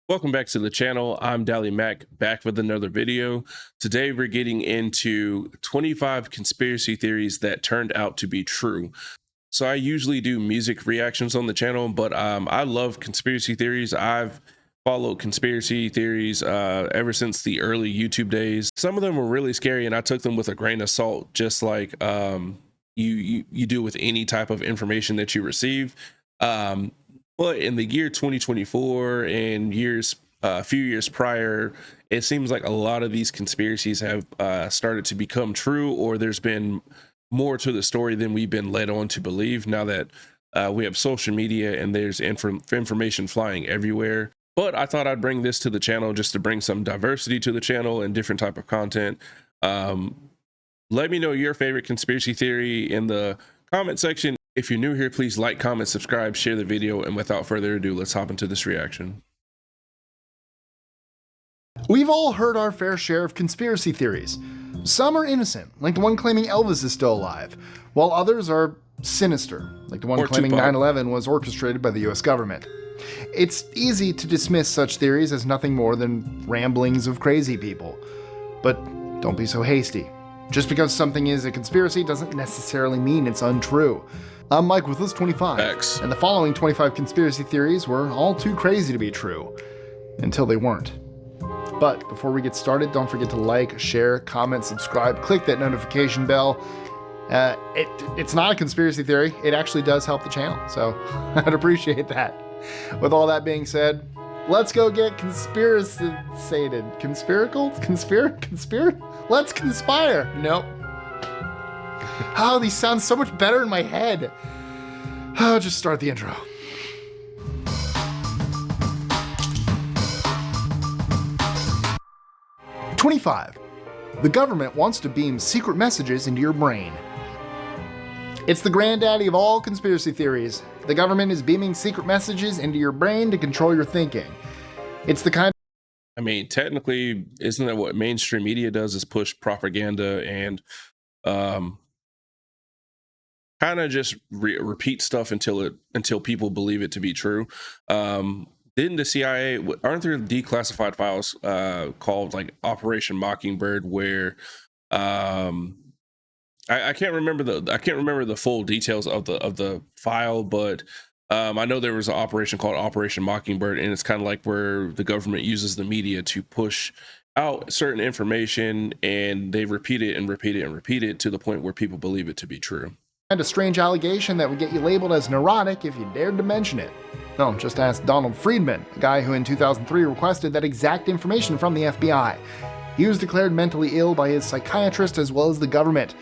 Welcome back to the channel. I'm Dally Mac, back with another video. Today we're getting into 25 conspiracy theories that turned out to be true. So I usually do music reactions on the channel, but I love conspiracy theories. I've followed conspiracy theories ever since the early YouTube days. Some of them were really scary and I took them with a grain of salt, just like you do with any type of information that you receive. But in the year 2024 and a few years prior, it seems like a lot of these conspiracies have started to become true, or there's been more to the story than we've been led on to believe now that we have social media and there's information flying everywhere. But I thought I'd bring this to the channel just to bring some diversity to the channel and different type of content. Let me know your favorite conspiracy theory in the comment section. If you're new here, please like, comment, subscribe, share the video, and without further ado, let's hop into this reaction. We've all heard our fair share of conspiracy theories. Some are innocent, like the one claiming Elvis is still alive, while others are sinister, like the one claiming 9/11 was orchestrated by the US government. It's easy to dismiss such theories as nothing more than ramblings of crazy people. But don't be so hasty. Just because something is a conspiracy doesn't necessarily mean it's untrue. I'm Mike with List25, and the following 25 conspiracy theories were all too crazy to be true, until they weren't. But before we get started, don't forget to like, share, comment, subscribe, click that notification bell. It's not a conspiracy theory, it actually does help the channel, so I'd appreciate that. With all that being said, let's go get conspiracy-sated. Let's conspire. Nope. Oh, these sound so much better in my head. I'll just start the intro. "25. The government wants to beam secret messages into your brain." It's the granddaddy of all conspiracy theories. The government is beaming secret messages into your brain to control your thinking. It's the kind I mean, technically, isn't that what mainstream media does, is push propaganda and kind of just repeat stuff until people believe it to be true. Didn't the CIA, aren't there declassified files called like Operation Mockingbird, where I can't remember the full details of the file, but I know there was an operation called Operation Mockingbird, and it's kind of like where the government uses the media to push out certain information, and they repeat it and repeat it and repeat it to the point where people believe it to be true. And a strange allegation that would get you labeled as neurotic if you dared to mention it. No, just ask Donald Friedman, a guy who in 2003 requested that exact information from the FBI. He was declared mentally ill by his psychiatrist as well as the government.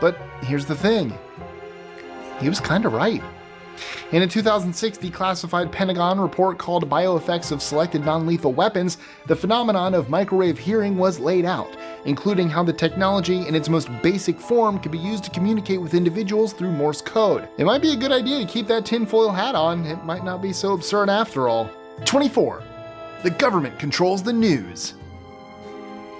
But here's the thing. He was kinda right. In a 2006 declassified Pentagon report called Bioeffects of Selected Non-Lethal Weapons, the phenomenon of microwave hearing was laid out, including how the technology in its most basic form could be used to communicate with individuals through Morse code. It might be a good idea to keep that tinfoil hat on. It might not be so absurd after all. 24. The government controls the news.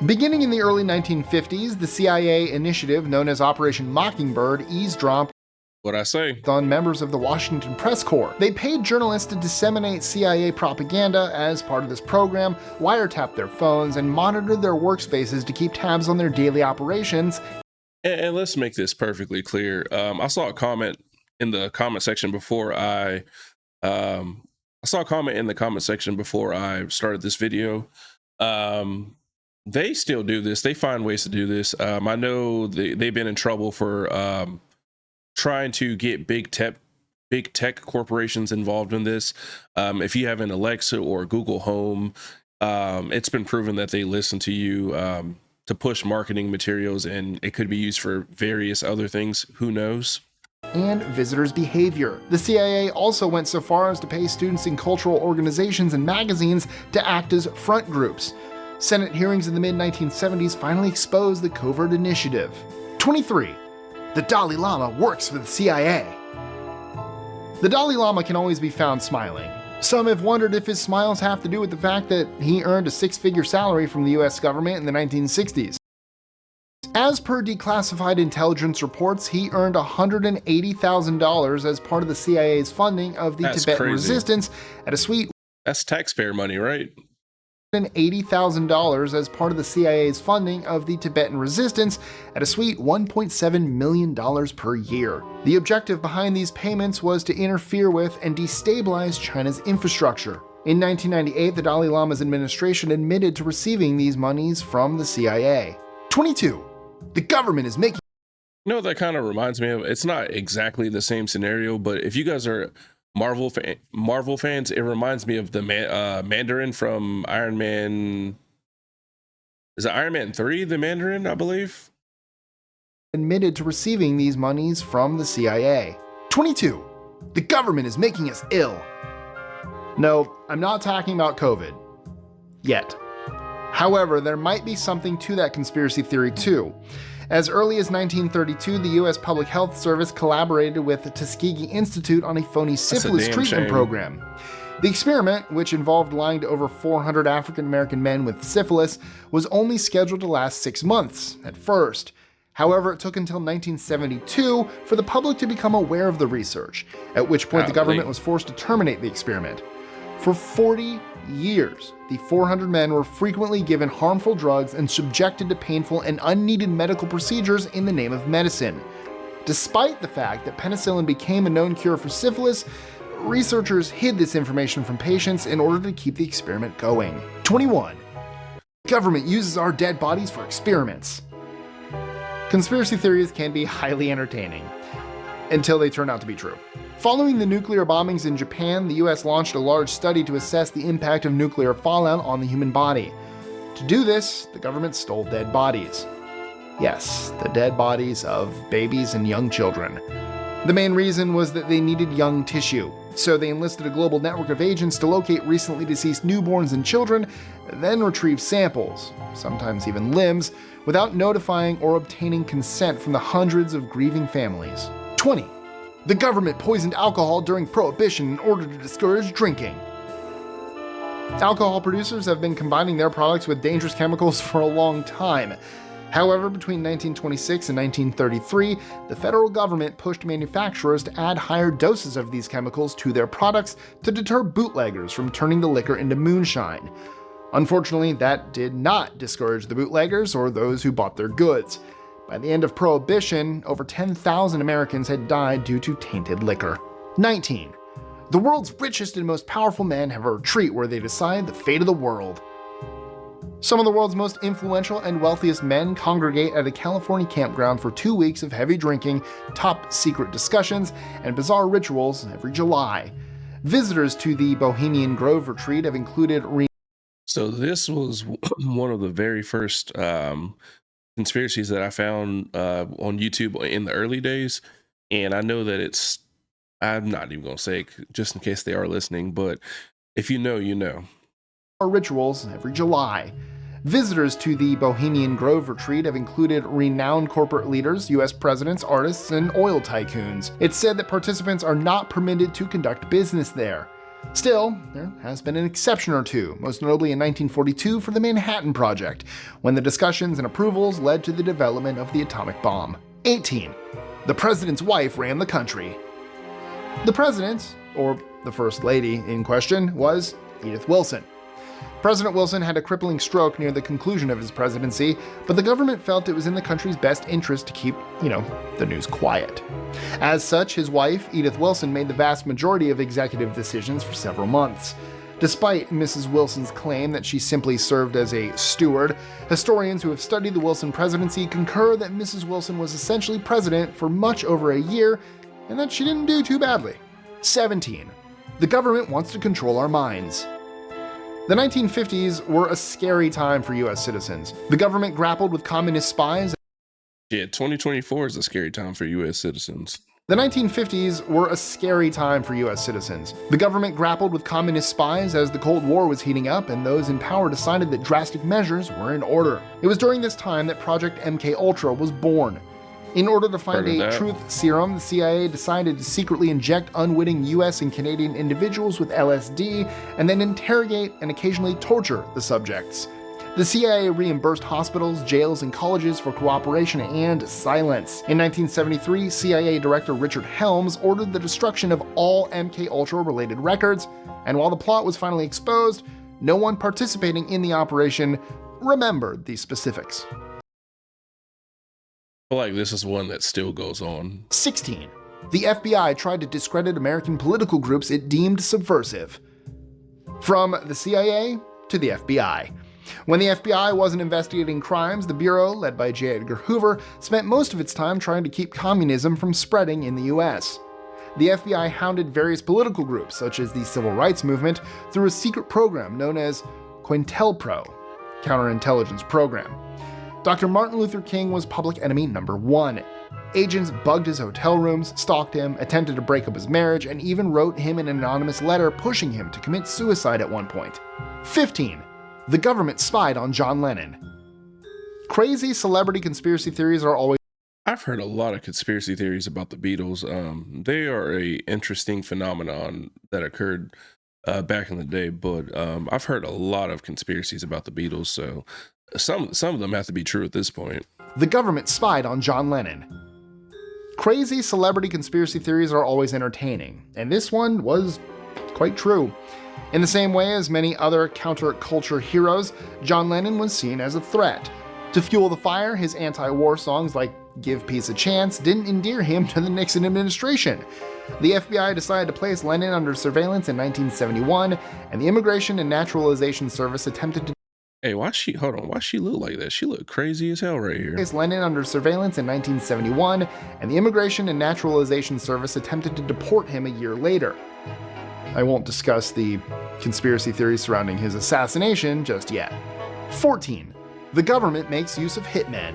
Beginning in the early 1950s, the CIA initiative known as Operation Mockingbird eavesdropped on members of the Washington Press Corps. They paid journalists to disseminate CIA propaganda as part of this program, wiretapped their phones, and monitored their workspaces to keep tabs on their daily operations. And let's make this perfectly clear. I saw a comment in the comment section before I started this video. They still do this. They find ways to do this. I know they've been in trouble for trying to get big tech corporations involved in this. If you have an Alexa or Google Home, it's been proven that they listen to you to push marketing materials, and it could be used for various other things. Who knows? And visitors' behavior. The CIA also went so far as to pay students in cultural organizations and magazines to act as front groups. Senate hearings in the mid-1970s finally exposed the covert initiative. 23. The Dalai Lama works for the CIA. The Dalai Lama can always be found smiling. Some have wondered if his smiles have to do with the fact that he earned a six-figure salary from the US government in the 1960s. As per declassified intelligence reports, he earned $180,000 as part of the CIA's funding of the Tibetan resistance at a suite. That's taxpayer money, right? $80,000 as part of the CIA's funding of the Tibetan resistance at a sweet $1.7 million per year. The objective behind these payments was to interfere with and destabilize China's infrastructure. In 1998, the Dalai Lama's administration admitted to receiving these monies from the CIA. 22. The government is making... You know what that kind of reminds me of? It's not exactly the same scenario, but if you guys are Marvel fans, it reminds me of the Mandarin from Iron Man. Is it Iron Man 3, the Mandarin, I believe? Admitted to receiving these monies from the CIA. 22. The government is making us ill. No, I'm not talking about COVID. Yet. However, there might be something to that conspiracy theory too. As early as 1932, the U.S. Public Health Service collaborated with the Tuskegee Institute on a phony syphilis treatment program. The experiment, which involved lying to over 400 African American men with syphilis, was only scheduled to last 6 months at first. However, it took until 1972 for the public to become aware of the research, at which point the government was forced to terminate the experiment. For 40 years, the 400 men were frequently given harmful drugs and subjected to painful and unneeded medical procedures in the name of medicine. Despite the fact that penicillin became a known cure for syphilis, researchers hid this information from patients in order to keep the experiment going. 21. The government uses our dead bodies for experiments. Conspiracy theories can be highly entertaining, until they turn out to be true. Following the nuclear bombings in Japan, the US launched a large study to assess the impact of nuclear fallout on the human body. To do this, the government stole dead bodies. Yes, the dead bodies of babies and young children. The main reason was that they needed young tissue, so they enlisted a global network of agents to locate recently deceased newborns and children, then retrieve samples, sometimes even limbs, without notifying or obtaining consent from the hundreds of grieving families. 20. The government poisoned alcohol during Prohibition in order to discourage drinking. Alcohol producers have been combining their products with dangerous chemicals for a long time. However, between 1926 and 1933, the federal government pushed manufacturers to add higher doses of these chemicals to their products to deter bootleggers from turning the liquor into moonshine. Unfortunately, that did not discourage the bootleggers or those who bought their goods. By the end of Prohibition, over 10,000 Americans had died due to tainted liquor. 19. The world's richest and most powerful men have a retreat where they decide the fate of the world. Some of the world's most influential and wealthiest men congregate at a California campground for 2 weeks of heavy drinking, top-secret discussions, and bizarre rituals every July. Visitors to the Bohemian Grove retreat have included... So this was one of the very first conspiracies that I found on YouTube in the early days. And I know that I'm not even going to say it just in case they are listening, but if you know, you know. Rituals every July. Visitors to the Bohemian Grove retreat have included renowned corporate leaders, US presidents, artists, and oil tycoons. It's said that participants are not permitted to conduct business there. Still, there has been an exception or two, most notably in 1942 for the Manhattan Project, when the discussions and approvals led to the development of the atomic bomb. 18. The president's wife ran the country. The president, or the first lady in question, was Edith Wilson. President Wilson had a crippling stroke near the conclusion of his presidency, but the government felt it was in the country's best interest to keep, the news quiet. As such, his wife, Edith Wilson, made the vast majority of executive decisions for several months. Despite Mrs. Wilson's claim that she simply served as a steward, historians who have studied the Wilson presidency concur that Mrs. Wilson was essentially president for much over a year, and that she didn't do too badly. 17. The government wants to control our minds. The 1950s were a scary time for US citizens. The government grappled with communist spies. Yeah, 2024 is a scary time for US citizens. The 1950s were a scary time for US citizens. The government grappled with communist spies as the Cold War was heating up, and those in power decided that drastic measures were in order. It was during this time that Project MKUltra was born. In order to find a truth serum, the CIA decided to secretly inject unwitting US and Canadian individuals with LSD and then interrogate and occasionally torture the subjects. The CIA reimbursed hospitals, jails, and colleges for cooperation and silence. In 1973, CIA Director Richard Helms ordered the destruction of all MKUltra related records, and while the plot was finally exposed, No one participating in the operation remembered these specifics. I feel like this is one that still goes on. 16. The FBI tried to discredit American political groups it deemed subversive. From the CIA to the FBI. When the FBI wasn't investigating crimes, the Bureau, led by J. Edgar Hoover, spent most of its time trying to keep communism from spreading in the US. The FBI hounded various political groups, such as the Civil Rights Movement, through a secret program known as COINTELPRO, Counterintelligence Program. Dr. Martin Luther King was public enemy number 1. Agents bugged his hotel rooms, stalked him, attempted to break up his marriage, and even wrote him an anonymous letter pushing him to commit suicide at one point. 15. The government spied on John Lennon. Crazy celebrity conspiracy theories are always... I've heard a lot of conspiracy theories about the Beatles. They are a interesting phenomenon that occurred back in the day, but I've heard a lot of conspiracies about the Beatles, so some of them have to be true at this point. The government spied on John Lennon. Crazy celebrity conspiracy theories are always entertaining, and this one was quite true. In the same way as many other counterculture heroes, John Lennon was seen as a threat. To fuel the fire, his anti-war songs like Give Peace a Chance didn't endear him to the Nixon administration. The FBI decided to place Lennon under surveillance in 1971, and the Immigration and Naturalization Service attempted to Hey, why she look like that? She look crazy as hell right here. place Lennon under surveillance in 1971, and the Immigration and Naturalization Service attempted to deport him a year later. I won't discuss the conspiracy theories surrounding his assassination just yet. 14. The government makes use of hitmen.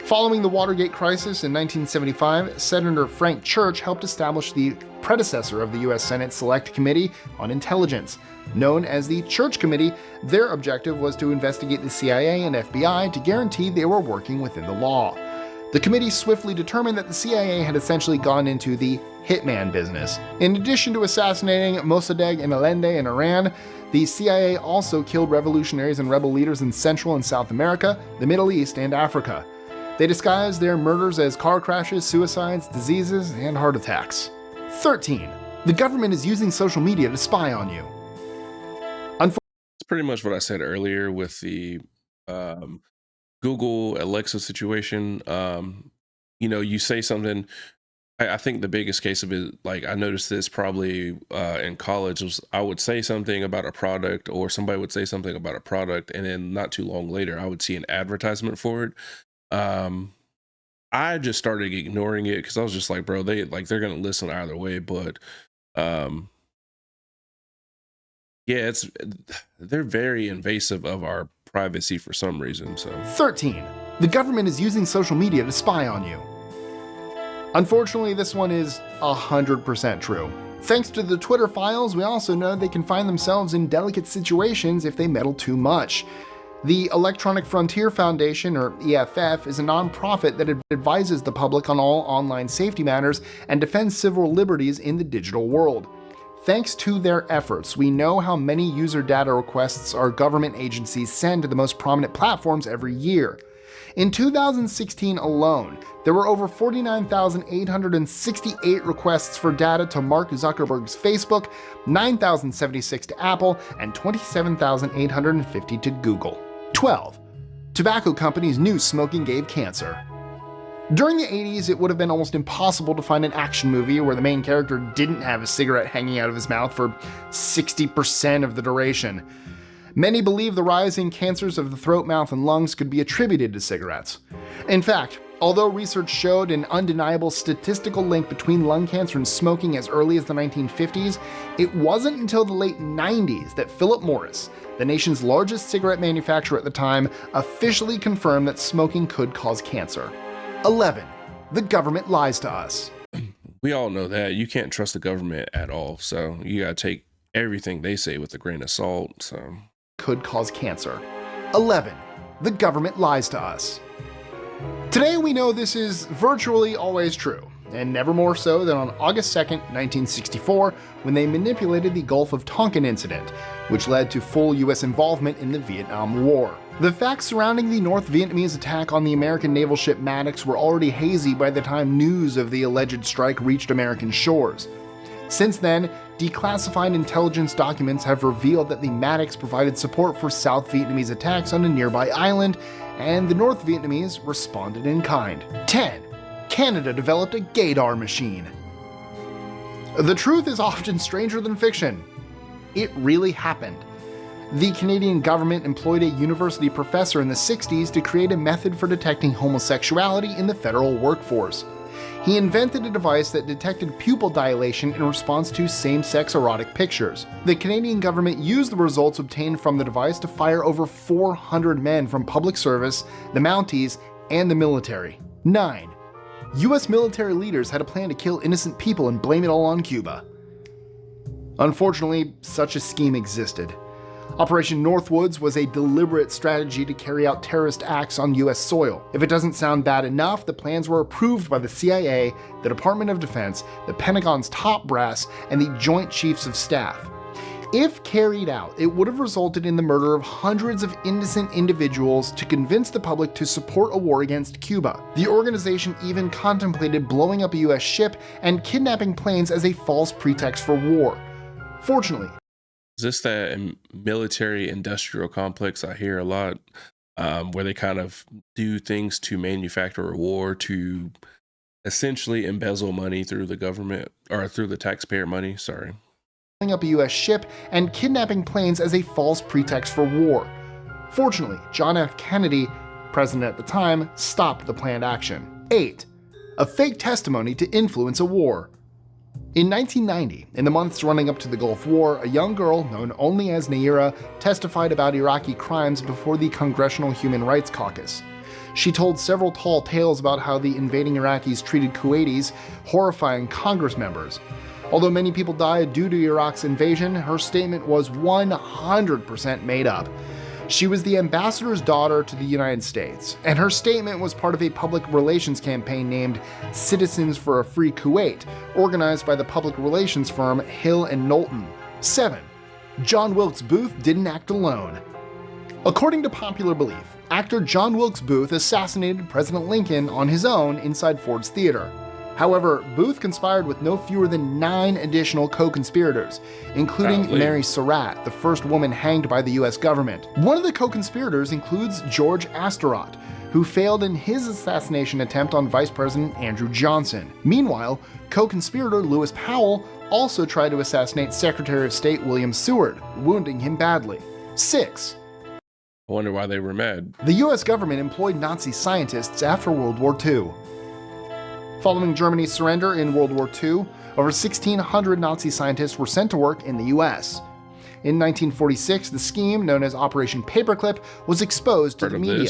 Following the Watergate crisis in 1975, Senator Frank Church helped establish the predecessor of the U.S. Senate Select Committee on Intelligence. Known as the Church Committee, their objective was to investigate the CIA and FBI to guarantee they were working within the law. The committee swiftly determined that the CIA had essentially gone into the hitman business. In addition to assassinating Mossadegh and Allende in Iran, the CIA also killed revolutionaries and rebel leaders in Central and South America, the Middle East, and Africa. They disguised their murders as car crashes, suicides, diseases, and heart attacks. 13. The government is using social media to spy on you. It's pretty much what I said earlier with the Google Alexa situation. You say something. I think the biggest case of it, like I noticed this probably in college, was I would say something about a product, or somebody would say something about a product, and then not too long later, I would see an advertisement for it. I just started ignoring it because I was just like, bro, they're gonna listen either way. But yeah, they're very invasive of our privacy for some reason. So 13. The government is using social media to spy on you. Unfortunately, this one is 100% true. Thanks to the Twitter files, we also know they can find themselves in delicate situations if they meddle too much. The Electronic Frontier Foundation, or EFF, is a nonprofit that advises the public on all online safety matters and defends civil liberties in the digital world. Thanks to their efforts, we know how many user data requests our government agencies send to the most prominent platforms every year. In 2016 alone, there were over 49,868 requests for data to Mark Zuckerberg's Facebook, 9,076 to Apple, and 27,850 to Google. 12. Tobacco companies knew smoking gave cancer. During the 80s, it would have been almost impossible to find an action movie where the main character didn't have a cigarette hanging out of his mouth for 60% of the duration. Many believe the rising cancers of the throat, mouth, and lungs could be attributed to cigarettes. In fact, although research showed an undeniable statistical link between lung cancer and smoking as early as the 1950s, it wasn't until the late 90s that Philip Morris, the nation's largest cigarette manufacturer at the time, officially confirmed that smoking could cause cancer. 11. The government lies to us. We all know that. You can't trust the government at all, so you gotta take everything they say with a grain of salt. So could cause cancer. 11. The government lies to us. Today we know this is virtually always true, and never more so than on August 2nd, 1964, when they manipulated the Gulf of Tonkin incident, which led to full US involvement in the Vietnam War. The facts surrounding the North Vietnamese attack on the American naval ship Maddox were already hazy by the time news of the alleged strike reached American shores. Since then, declassified intelligence documents have revealed that the Maddox provided support for South Vietnamese attacks on a nearby island, and the North Vietnamese responded in kind. 10. Canada developed a gaydar machine. The truth is often stranger than fiction. It really happened. The Canadian government employed a university professor in the 60s to create a method for detecting homosexuality in the federal workforce. He invented a device that detected pupil dilation in response to same-sex erotic pictures. The Canadian government used the results obtained from the device to fire over 400 men from public service, the Mounties, and the military. 9. US military leaders had a plan to kill innocent people and blame it all on Cuba. Unfortunately, such a scheme existed. Operation Northwoods was a deliberate strategy to carry out terrorist acts on US soil. If it doesn't sound bad enough, the plans were approved by the CIA, the Department of Defense, the Pentagon's top brass, and the Joint Chiefs of Staff. If carried out, it would have resulted in the murder of hundreds of innocent individuals to convince the public to support a war against Cuba. The organization even contemplated blowing up a US ship and kidnapping planes as a false pretext for war. Fortunately, Is this that military industrial complex I hear a lot, where they kind of do things to manufacture a war to essentially embezzle money through the government or through the taxpayer money? Sorry. blowing up a US ship and kidnapping planes as a false pretext for war. Fortunately, John F. Kennedy, president at the time, stopped the planned action. 8. A fake testimony to influence a war. In 1990, in the months running up to the Gulf War, a young girl known only as Naira testified about Iraqi crimes before the Congressional Human Rights Caucus. She told several tall tales about how the invading Iraqis treated Kuwaitis, horrifying Congress members. Although many people died due to Iraq's invasion, her statement was 100% made up. She was the ambassador's daughter to the United States, and her statement was part of a public relations campaign named Citizens for a Free Kuwait, organized by the public relations firm Hill and Knowlton. 7. John Wilkes Booth didn't act alone. According to popular belief, actor John Wilkes Booth assassinated President Lincoln on his own inside Ford's Theater. However, Booth conspired with no fewer than 9 additional co-conspirators, including Mary Surratt, the first woman hanged by the US government. One of the co-conspirators includes George Astaroth, who failed in his assassination attempt on Vice President Andrew Johnson. Meanwhile, co-conspirator Lewis Powell also tried to assassinate Secretary of State William Seward, wounding him badly. 6. I wonder why they were mad. The US government employed Nazi scientists after World War II. Following Germany's surrender in World War II, over 1,600 Nazi scientists were sent to work in the US. In 1946, the scheme, known as Operation Paperclip, was exposed to the media,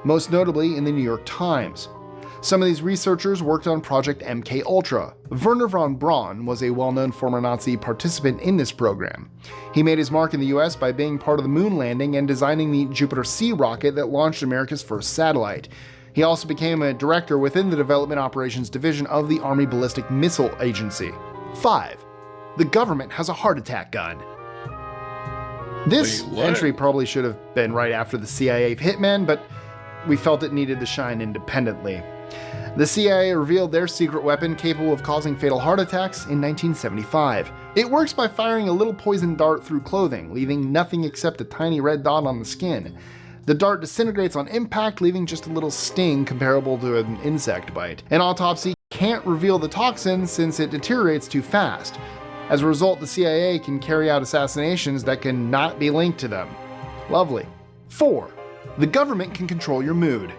most notably in the New York Times. Some of these researchers worked on Project MK Ultra. Wernher von Braun was a well-known former Nazi participant in this program. He made his mark in the US by being part of the moon landing and designing the Jupiter C rocket that launched America's first satellite. He also became a director within the Development Operations Division of the Army Ballistic Missile Agency. 5. The government has a heart attack gun. This entry probably should have been right after the CIA hitmen, but we felt it needed to shine independently. The CIA revealed their secret weapon capable of causing fatal heart attacks in 1975. It works by firing a little poison dart through clothing, leaving nothing except a tiny red dot on the skin. The dart disintegrates on impact, leaving just a little sting comparable to an insect bite. An autopsy can't reveal the toxin since it deteriorates too fast. As a result, the CIA can carry out assassinations that can not be linked to them. Lovely. 4. The government can control your mood.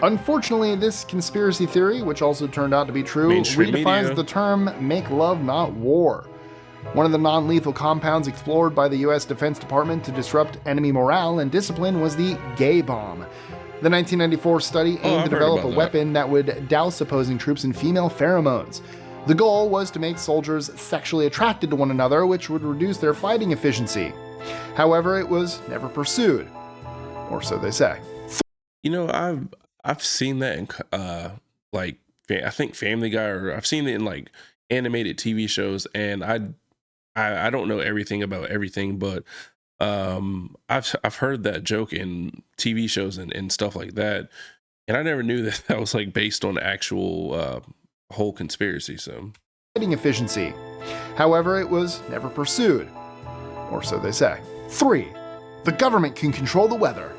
Unfortunately, this conspiracy theory, which also turned out to be true, redefines the term make love not war. One of the non-lethal compounds explored by the US Defense Department to disrupt enemy morale and discipline was the gay bomb. The 1994 study aimed to develop a weapon that would douse opposing troops in female pheromones. The goal was to make soldiers sexually attracted to one another, which would reduce their fighting efficiency. However, it was never pursued. Or so they say. You know, I've seen that in like I think Family Guy, or I've seen it in like animated TV shows, and I don't know everything about everything, but I've heard that joke in TV shows and stuff like that, and I never knew that was like based on actual whole conspiracy. So efficiency. However, it was never pursued. Or so they say. 3. The government can control the weather.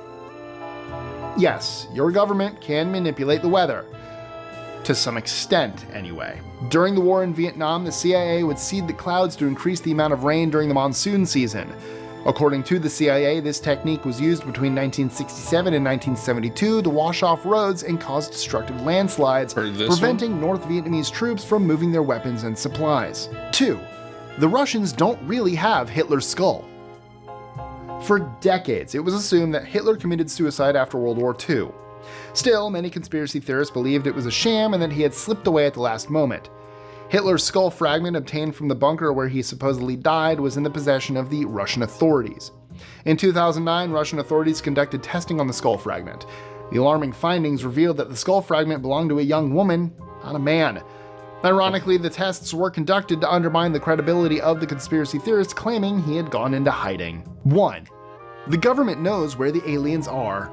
Yes, your government can manipulate the weather. To some extent, anyway. During the war in Vietnam, the CIA would seed the clouds to increase the amount of rain during the monsoon season. According to the CIA, this technique was used between 1967 and 1972 to wash off roads and cause destructive landslides, preventing North Vietnamese troops from moving their weapons and supplies. 2. The Russians don't really have Hitler's skull. For decades, it was assumed that Hitler committed suicide after World War II. Still, many conspiracy theorists believed it was a sham and that he had slipped away at the last moment. Hitler's skull fragment obtained from the bunker where he supposedly died was in the possession of the Russian authorities. In 2009, Russian authorities conducted testing on the skull fragment. The alarming findings revealed that the skull fragment belonged to a young woman, not a man. Ironically, the tests were conducted to undermine the credibility of the conspiracy theorists claiming he had gone into hiding. 1. The government knows where the aliens are.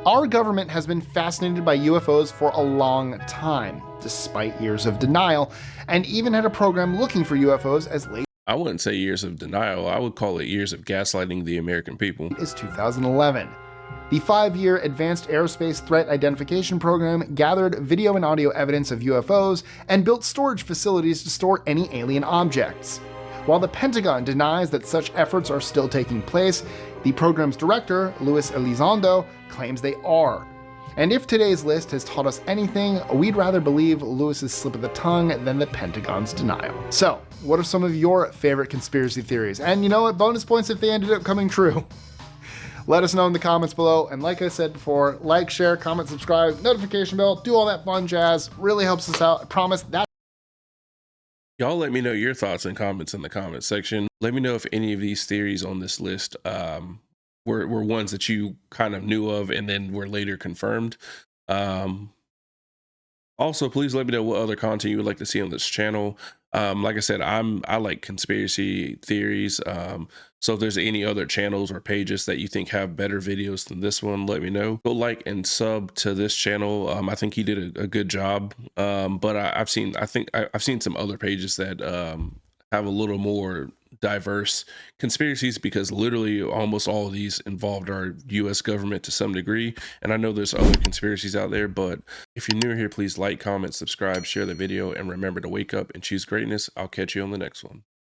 Our government has been fascinated by UFOs for a long time, despite years of denial, and even had a program looking for UFOs as late I wouldn't say years of denial. I would call it years of gaslighting the American people. as 2011. The 5-year Advanced Aerospace Threat Identification Program gathered video and audio evidence of UFOs and built storage facilities to store any alien objects. While the Pentagon denies that such efforts are still taking place, the program's director, Luis Elizondo, claims they are. And if today's list has taught us anything, we'd rather believe Lewis's slip of the tongue than the Pentagon's denial. So, what are some of your favorite conspiracy theories? And you know what? Bonus points if they ended up coming true. Let us know in the comments below. And like I said before, like, share, comment, subscribe, notification bell, do all that fun jazz. Really helps us out. I promise that. Y'all let me know your thoughts and comments in the comment section. Let me know if any of these theories on this list were ones that you kind of knew of and then were later confirmed. Also, please let me know what other content you would like to see on this channel. Like I said, I like conspiracy theories. So if there's any other channels or pages that you think have better videos than this one, let me know. Go like and sub to this channel. I think he did a good job. But I've seen some other pages that have a little more diverse conspiracies, because literally almost all of these involved our US government to some degree. And I know there's other conspiracies out there, but if you're new here, please like, comment, subscribe, share the video, and remember to wake up and choose greatness. I'll catch you on the next one.